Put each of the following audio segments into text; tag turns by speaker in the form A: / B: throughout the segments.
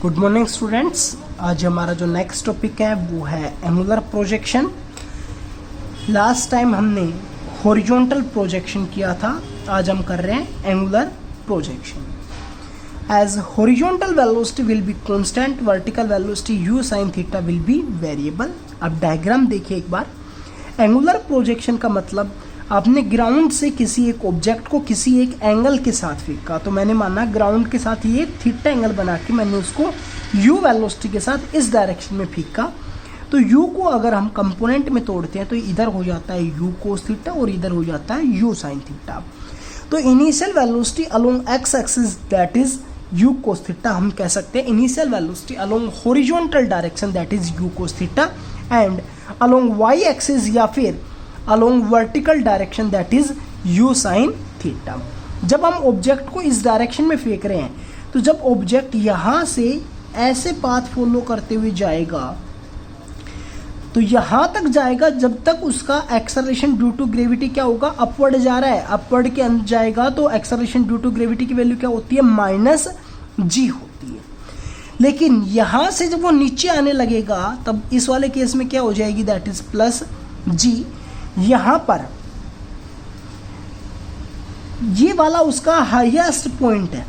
A: Good morning students. आज हमारा जो नेक्स्ट टॉपिक है वो है एंगुलर प्रोजेक्शन। लास्ट टाइम हमने हॉरिजॉन्टल प्रोजेक्शन किया था, आज हम कर रहे हैं angular projection. As horizontal velocity will be constant, vertical velocity u sin theta will be variable. अब डायग्राम देखिए एक बार। एंगुलर प्रोजेक्शन का मतलब आपने ग्राउंड से किसी एक ऑब्जेक्ट को किसी एक एंगल के साथ फेंका, तो मैंने माना ग्राउंड के साथ ये थीटा एंगल बना के मैंने उसको u वेलोसिटी के साथ इस डायरेक्शन में फेंका। तो u को अगर हम कंपोनेंट में तोड़ते हैं तो इधर हो जाता है u cos थीटा और इधर हो जाता है u sin थीटा। तो initial velocity along x axis that is u cos theta, हम कह सकते हैं initial velocity along horizontal direction that is u cos theta, and along y axis या फिर along vertical direction that is u sin theta. जब हम object को इस डायरेक्शन में फेंक रहे हैं तो जब ऑब्जेक्ट यहाँ से ऐसे पाथ फॉलो करते हुए जाएगा तो यहाँ तक जाएगा जब तक उसका एक्सेलरेशन ड्यू टू ग्रेविटी क्या होगा, अपवर्ड जा रहा है। अपवर्ड के अंदर जाएगा तो एक्सेलरेशन ड्यू टू ग्रेविटी की वैल्यू क्या होती है, -g होती है। लेकिन यहाँ से जब वो नीचे आने लगेगा तब इस वाले केस में क्या हो जाएगी, दैट इज +g। यहाँ पर ये वाला उसका हाईएस्ट पॉइंट है,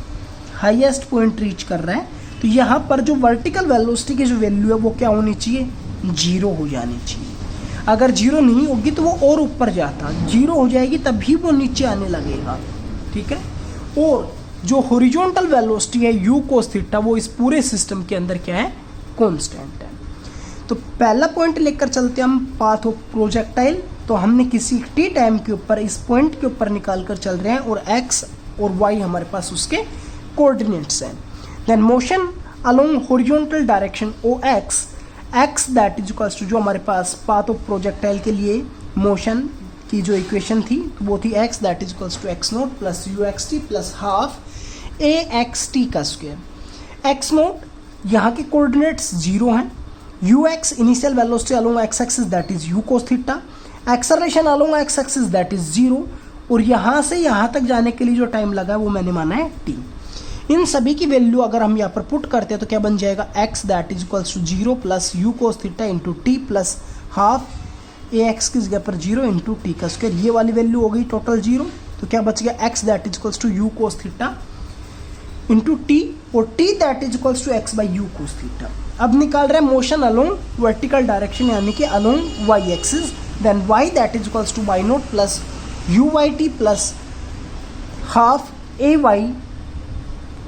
A: हाईएस्ट पॉइंट रीच कर रहा है। तो यहाँ पर जो वर्टिकल वेलोसिटी की जो वैल्यू है वो क्या होनी चाहिए, 0 हो जानी चाहिए। अगर 0 नहीं होगी तो वो और ऊपर जाता, 0 हो जाएगी तभी वो नीचे आने लगेगा, ठीक है। और जो हॉरिजॉन्टल वेलोसिटी है u cos थीटा वो इस पूरे सिस्टम के अंदर क्या है, कांस्टेंट है। तो पहला पॉइंट लेकर चलते हैं हम, पाथ ऑफ प्रोजेक्टाइल। तो हमने किसी t टाइम के ऊपर इस पॉइंट के ऊपर निकाल कर चल रहे हैं और x और y हमारे पास उसके कोऑर्डिनेट्स हैं। Then motion along horizontal direction OX, x that is equals to, जो हमारे पास पाथ ऑफ प्रोजेक्टाइल के लिए मोशन की जो इक्वेशन थी वो थी x that is equals to x0 plus uxt plus half axt का स्क्वायर। x0 यहाँ के कोऑर्डिनेट्स 0 हैं, ux initial velocity along x axis that is u cos theta, acceleration along x axis that is 0, और यहाँ से यहाँ तक जाने के लिए जो टाइम लगा है वो मैंने माना है t। इन सभी की वैल्यू अगर हम यहाँ पर पुट करते हैं तो क्या बन जाएगा, x that is equals to 0 plus u cos theta into t plus half ax की जगह पर 0 इंटू t का स्क्वायर। ये वाली वैल्यू हो गई टोटल 0, तो क्या बच गया x that is equals to u cos theta into t और t that is equals to x by u cos theta. अब निकाल रहे हैं मोशन अलोंग वर्टिकल डायरेक्शन यानी कि along y axis, then y that is equals to y0 plus uyt plus half ay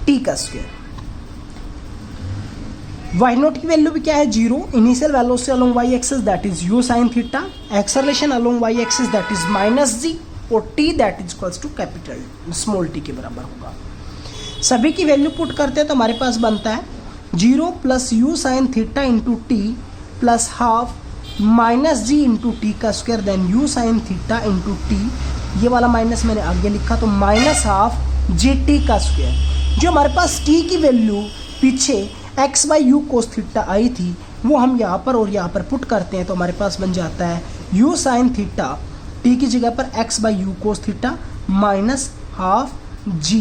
A: t का square. y0 की value भी क्या है, 0, initial velocity along y axis that is u sin theta, acceleration along y axis that is -g, और t that is equals to capital small t के बराबर होगा। सभी की वैल्यू पुट करते हैं तो हमारे पास बनता है 0 plus u sin theta into T plus half -g into T का square, then u sin theta into T, ये वाला माइनस मैंने आगे लिखा तो -हाफ gt का स्क्वायर। जो हमारे पास t की वैल्यू पीछे x by u cos theta आई थी वो हम यहाँ पर और यहाँ पर पुट करते हैं तो हमारे पास बन जाता है u sin थीटा t की जगह पर x by u cos theta minus half g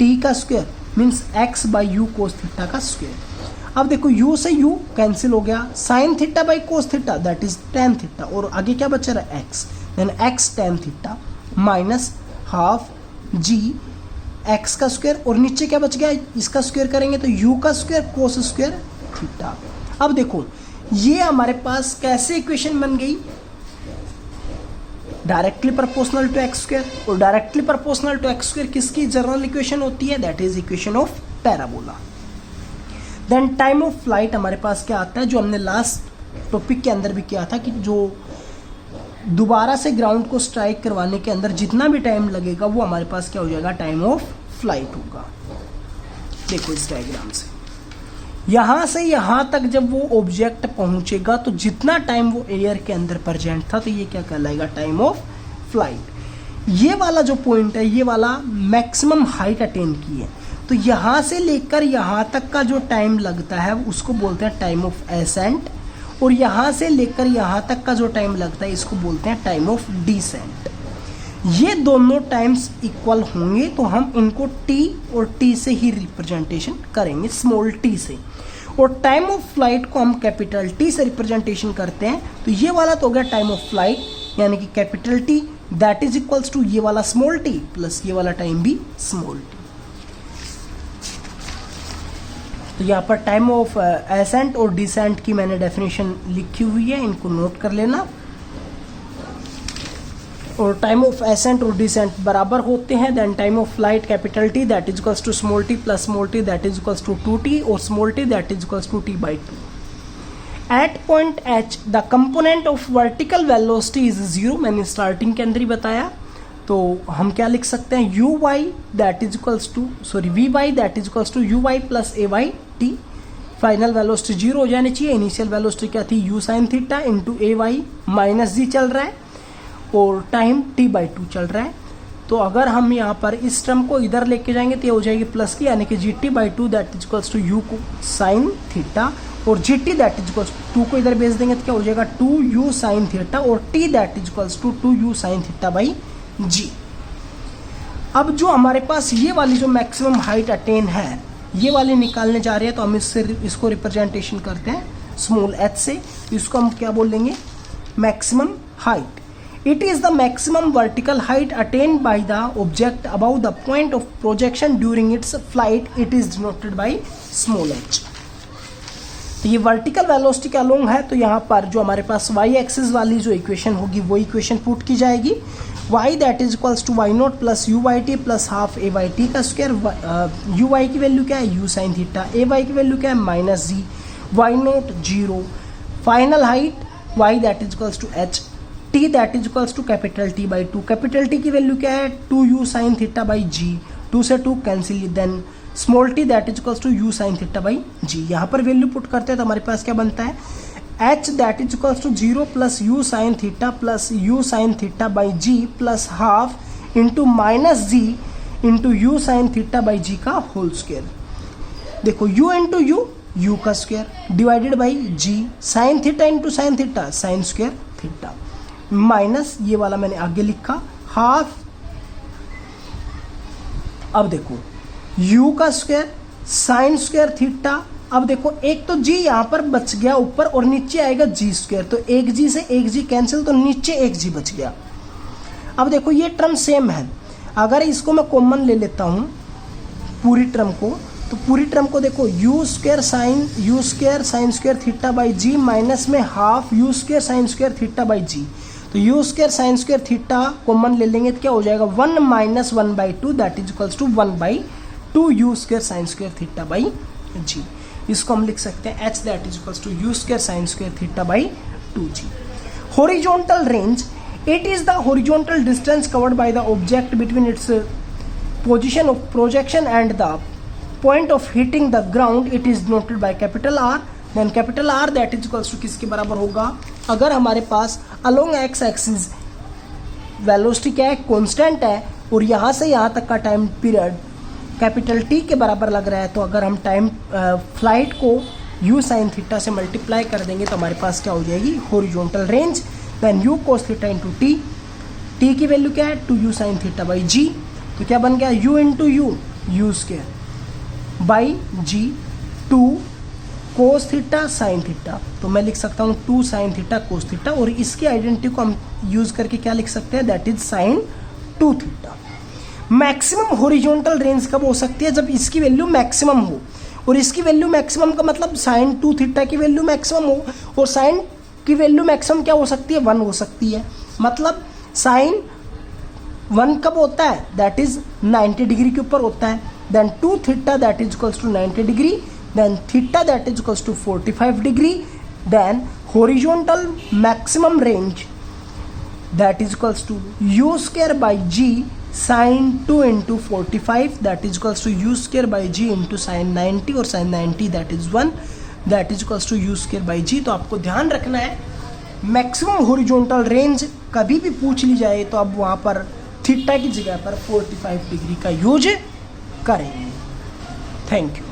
A: t का square means x by u cos theta का स्क्वायर। अब देखो u से u कैंसिल हो गया, sin theta by cos theta that is tan theta, और आगे क्या बच रहा है x, then x tan theta minus half g x का स्क्वायर, और नीचे क्या बच गया, इसका स्क्वायर करेंगे तो u का स्क्वायर cos स्क्वायर थीटा। अब देखो ये हमारे पास कैसे इक्वेशन बन गई, directly proportional to X square, और directly proportional to X square किसकी जनरल इक्वेशन होती है, that is equation of parabola. Then time of flight हमारे पास क्या आता है, जो हमने लास्ट टॉपिक के अंदर भी किया था कि जो दोबारा से ग्राउंड को स्ट्राइक करवाने के अंदर जितना भी टाइम लगेगा वो हमारे पास क्या हो जाएगा, टाइम ऑफ फ्लाइट होगा। देखो इस डायग्राम से यहाँ से यहाँ तक जब वो ऑब्जेक्ट पहुँचेगा तो जितना टाइम वो एयर के अंदर प्रेजेंट था तो ये क्या कहलाएगा, टाइम ऑफ फ्लाइट। ये वाला जो पॉइंट है ये वाला मैक्सिमम हाइट अटेन की है, तो यहाँ से लेकर यहाँ तक का जो टाइम लगता है उसको बोलते हैं टाइम ऑफ एसेंट, और यहाँ से लेकर यहाँ तक का जो टाइम लगता है इसको बोलते हैं टाइम ऑफ डिसेंट। ये दोनों टाइम्स इक्वल होंगे तो हम इनको t और t से ही रिप्रेजेंटेशन करेंगे, स्मॉल t से। और टाइम ऑफ फ्लाइट को हम कैपिटल T से रिप्रेजेंटेशन करते हैं, तो ये वाला तो हो गया टाइम ऑफ फ्लाइट यानी कि capital T, that is equals to ये वाला स्मॉल t प्लस ये वाला टाइम भी स्मॉल t। तो यहाँ पर टाइम ऑफ एसेंट और डिसेंट की मैंने डेफिनेशन लिखी हुई है, इनको नोट कर लेना। और टाइम ऑफ एसेंट और डिसेंट बराबर होते हैं, then time of flight capital T that is equals to small t plus small t that is equals to 2t और small t that is equals to t/2। At point H the component of vertical velocity is 0, मैंने starting के अंदर ही बताया। तो हम क्या लिख सकते हैं, uy that is equals to vy that is equals to uy plus ay t। Final velocity 0 हो जानी चाहिए, इनिशियल वेलोसिटी क्या थी u sin theta into ay minus g चल रहा है और टाइम t/2 चल रहा है। तो अगर हम यहाँ पर इस टर्म को इधर लेके जाएंगे तो ये हो जाएगी प्लस की, यानी कि gt/2 that is equals to u को साइन थीटा और gt that is equals to 2 को इधर भेज देंगे तो क्या हो जाएगा 2u साइन थीटा और t that is equals to 2u sine theta by g। अब जो हमारे पास ये वाली जो मैक्सिमम हाइट अटेन है, ये वाली निकालने जा रहे हैं, तो हम इसको रिप्रेजेंटेशन करते हैं स्मॉल h से। इसको हम क्या बोलेंगे, maximum height. It is the maximum vertical height attained by the object above the point of projection during its flight. It is denoted by small h. तो ये वर्टिकल वेलोसिटी के अलोंग है, तो यहाँ पर जो हमारे पास y एक्सिस वाली जो इक्वेशन होगी वो इक्वेशन पुट की जाएगी। y that is equals to y not plus u y t plus half a y t का स्क्वायर। यू वाई की वैल्यू क्या है, u sine theta, a y की वैल्यू क्या है minus g, y not 0, final height y that is equals to h, t that is equals to capital T/2, capital T की value क्या है 2u sine theta by g, 2 से 2 cancel, then small t that is equals to u sine theta by g। यहाँ पर value put करते हैं तो हमारे पास क्या बनता है, h that is equals to 0 plus u sine theta plus u sine theta by g plus half into minus g into u sine theta by g का होल स्क्वायर। देखो u इंटू u का square divided by g, sine theta into sine theta sine square theta, minus ये वाला मैंने आगे लिखा half. अब देखो u का स्क्वायर साइन स्क्वायर थीटा। अब देखो एक तो g यहाँ पर बच गया ऊपर और नीचे आएगा g स्क्वायर, तो एक g से एक g कैंसिल, तो नीचे एक g बच गया। अब देखो ये टर्म सेम है, अगर इसको मैं कॉमन ले लेता हूँ पूरी टर्म को, तो पूरी टर्म को देखो u square sine square theta by g minus में half u square sine square theta by g। तो u square sine square theta common ले लेंगे तो क्या हो जाएगा 1 minus 1/2 that is equals to 1/2 u square sine square theta by g। इसको हम लिख सकते हैं h that is equals to u square sine square theta by 2g। Horizontal range, it is the horizontal distance covered by the object between its position of projection and the point of hitting the ground. It is denoted by capital R, then capital R that is equals to किसके बराबर होगा, अगर हमारे पास along x axis velocity क्या है constant है और यहाँ से यहाँ तक का टाइम पीरियड कैपिटल T के बराबर लग रहा है, तो अगर हम टाइम फ्लाइट को u साइन थीटा से मल्टीप्लाई कर देंगे तो हमारे पास क्या हो जाएगी horizontal range, then u cos theta into t की वैल्यू क्या है 2u sine theta by g, तो क्या बन गया u into u square by g 2 cos theta sine theta. तो मैं लिख सकता हूँ 2 साइन थीटा कोस थीटा, और इसकी आइडेंटिटी को हम यूज करके क्या लिख सकते हैं, that is sine 2 theta. Maximum horizontal range कब हो सकती है, जब इसकी वैल्यू मैक्सिमम हो, और इसकी वैल्यू मैक्सिमम का मतलब साइन 2 थीटा की वैल्यू मैक्सिमम हो, और साइन की वैल्यू मैक्सिमम क्या हो सकती है 1 हो सकती है। मतलब साइन 1 कब होता है, दैट इज 90 डिग्री के ऊपर होता है, then 2 theta that is equals to 90 degree, then theta that is equals to 45 degree, then horizontal maximum range that is equals to u square by g sin 2 into 45 that is equals to u square by g into sin 90 और sin 90 that is 1 that is equals to u square by g। तो आपको ध्यान रखना है maximum horizontal range कभी भी पूछ ली जाए तो अब वहाँ पर थीटा की जगह पर 45 डिग्री का यूज करेंगे। Thank you.